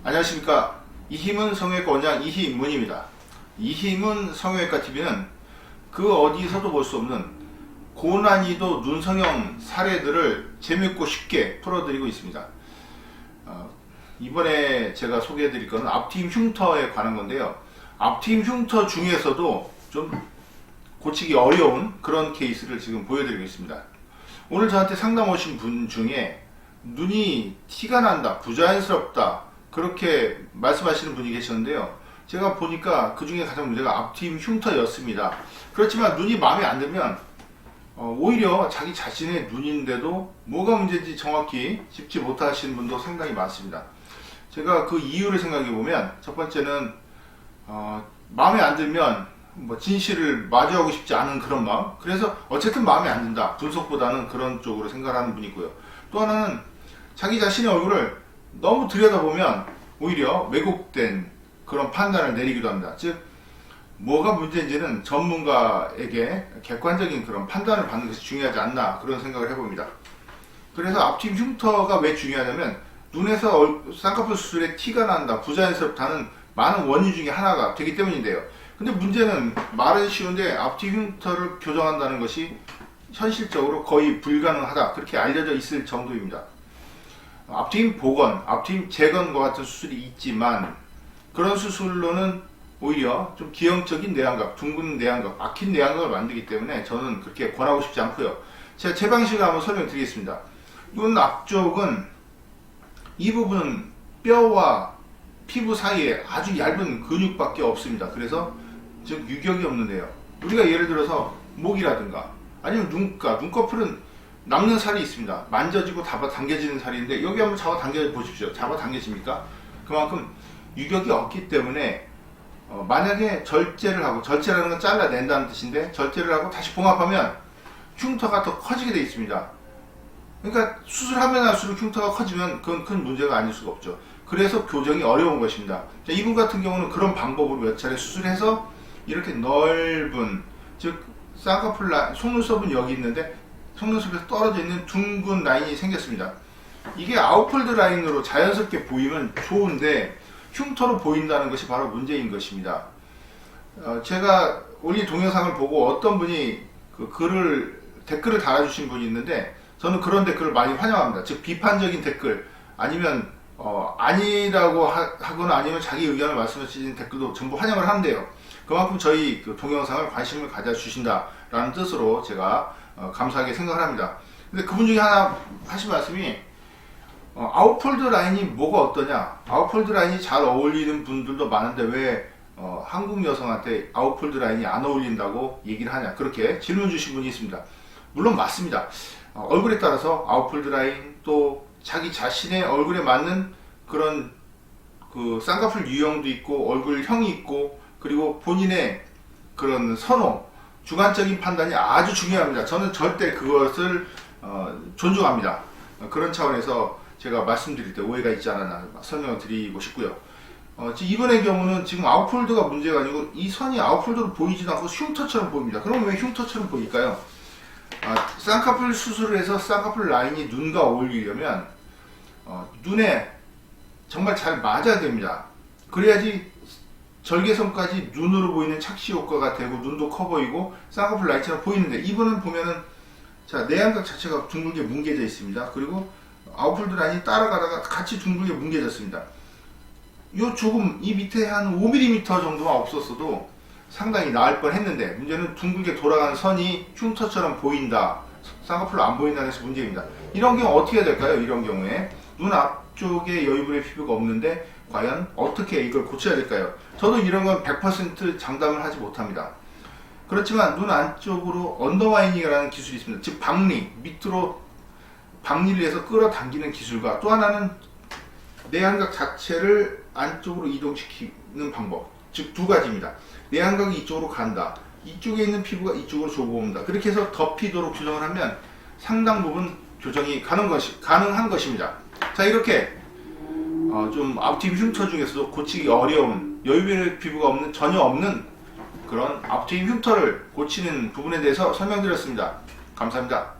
안녕하십니까. 이힘은 성형외과 원장 이희문입니다. 이힘은 성형외과 TV는 그 어디서도 볼 수 없는 고난이도 눈성형 사례들을 재밌고 쉽게 풀어드리고 있습니다. 이번에 제가 소개해드릴 것은 앞트임 흉터에 관한 건데요. 앞트임 흉터 중에서도 좀 고치기 어려운 그런 케이스를 지금 보여드리고 있습니다. 오늘 저한테 상담 오신 분 중에 눈이 티가 난다, 부자연스럽다, 그렇게 말씀하시는 분이 계셨는데요. 제가 보니까 그 중에 가장 문제가 앞트임 흉터였습니다. 그렇지만 눈이 마음에 안 들면 오히려 자기 자신의 눈인데도 뭐가 문제인지 정확히 짚지 못하시는 분도 상당히 많습니다. 제가 그 이유를 생각해 보면, 첫 번째는 마음에 안 들면 진실을 마주하고 싶지 않은 그런 마음, 그래서 어쨌든 마음에 안 든다, 분석보다는 그런 쪽으로 생각하는 분이고요. 또 하나는 자기 자신의 얼굴을 너무 들여다보면 오히려 왜곡된 그런 판단을 내리기도 합니다. 즉, 뭐가 문제인지는 전문가에게 객관적인 그런 판단을 받는 것이 중요하지 않나, 그런 생각을 해봅니다. 그래서 앞트임 흉터가 왜 중요하냐면, 눈에서 쌍꺼풀 수술에 티가 난다, 부자연스럽다는 많은 원인 중에 하나가 되기 때문인데요. 근데 문제는 말은 쉬운데 앞트임 흉터를 교정한다는 것이 현실적으로 거의 불가능하다, 그렇게 알려져 있을 정도입니다. 앞트임 복원, 앞트임 재건과 같은 수술이 있지만, 그런 수술로는 오히려 좀 기형적인 내안각, 둥근 내안각, 막힌 내안각을 만들기 때문에 저는 그렇게 권하고 싶지 않고요. 제가 제 방식을 한번 설명드리겠습니다. 눈 앞쪽은 이 부분은 뼈와 피부 사이에 아주 얇은 근육밖에 없습니다. 그래서 즉 유격이 없는데요. 우리가 예를 들어서 목이라든가 아니면 눈가, 눈꺼풀은 남는 살이 있습니다. 만져지고 잡아당겨지는 살인데, 여기 한번 잡아당겨 보십시오. 잡아당겨집니까? 그만큼 유격이 없기 때문에 만약에 절제를 하고, 절제라는 건 잘라낸다는 뜻인데, 절제를 하고 다시 봉합하면 흉터가 더 커지게 되어 있습니다. 그러니까 수술하면 할수록 흉터가 커지면 그건 큰 문제가 아닐 수가 없죠. 그래서 교정이 어려운 것입니다. 자, 이분 같은 경우는 그런 방법으로 몇 차례 수술해서 이렇게 넓은, 즉 쌍꺼풀 속눈썹은 여기 있는데 속눈썹에서 떨어져 있는 둥근 라인이 생겼습니다. 이게 아웃폴드 라인으로 자연스럽게 보이면 좋은데 흉터로 보인다는 것이 바로 문제인 것입니다. 제가 올린 동영상을 보고 어떤 분이 댓글을 달아주신 분이 있는데, 저는 그런 댓글을 많이 환영합니다. 즉 비판적인 댓글, 아니면 아니라고 하거나 아니면 자기 의견을 말씀하시는 댓글도 전부 환영을 하는데요. 그만큼 저희 동영상을 관심을 가져주신다라는 뜻으로 제가 감사하게 생각을 합니다. 근데 그분 중에 하나 하신 말씀이, 아웃폴드 라인이 뭐가 어떠냐, 아웃폴드 라인이 잘 어울리는 분들도 많은데 왜 한국 여성한테 아웃폴드 라인이 안 어울린다고 얘기를 하냐, 그렇게 질문 주신 분이 있습니다. 물론 맞습니다. 얼굴에 따라서 아웃폴드 라인, 또 자기 자신의 얼굴에 맞는 그런 쌍꺼풀 유형도 있고 얼굴형이 있고, 그리고 본인의 그런 선호, 주관적인 판단이 아주 중요합니다. 저는 절대 그것을 존중합니다. 그런 차원에서 제가 말씀드릴 때 오해가 있지 않았나 설명을 드리고 싶고요. 이번의 경우는 지금 아웃폴드가 문제가 아니고 이 선이 아웃폴드로 보이지도 않고 흉터처럼 보입니다. 그럼 왜 흉터처럼 보일까요? 쌍꺼풀 수술을 해서 쌍꺼풀 라인이 눈과 어울리려면 눈에 정말 잘 맞아야 됩니다. 그래야지 절개선까지 눈으로 보이는 착시 효과가 되고 눈도 커 보이고 쌍꺼풀 라인처럼 보이는데, 이분은 보면은 자, 내안각 자체가 둥글게 뭉개져 있습니다. 그리고 아웃폴드 라인이 따라가다가 같이 둥글게 뭉개졌습니다. 이 밑에 한 5mm 정도만 없었어도 상당히 나을 뻔 했는데, 문제는 둥글게 돌아가는 선이 흉터처럼 보인다, 쌍꺼풀로 안 보인다는 것이 문제입니다. 이런 경우 어떻게 해야 될까요? 이런 경우에 눈 앞쪽에 여유분의 피부가 없는데 과연 어떻게 이걸 고쳐야 될까요? 저도 이런 건 100% 장담을 하지 못합니다. 그렇지만 눈 안쪽으로 언더와이닝이라는 기술이 있습니다. 즉 박리, 밑으로 박리를 해서 끌어당기는 기술과, 또 하나는 내안각 자체를 안쪽으로 이동시키는 방법, 즉 두 가지입니다. 내안각이 이쪽으로 간다, 이쪽에 있는 피부가 이쪽으로 좁아옵니다. 그렇게 해서 덮이도록 교정을 하면 상당 부분 교정이 가능한 것입니다. 자, 이렇게 좀 앞트임 흉터 중에서도 고치기 어려운, 여유분의 피부가 전혀 없는 그런 앞트임 흉터를 고치는 부분에 대해서 설명드렸습니다. 감사합니다.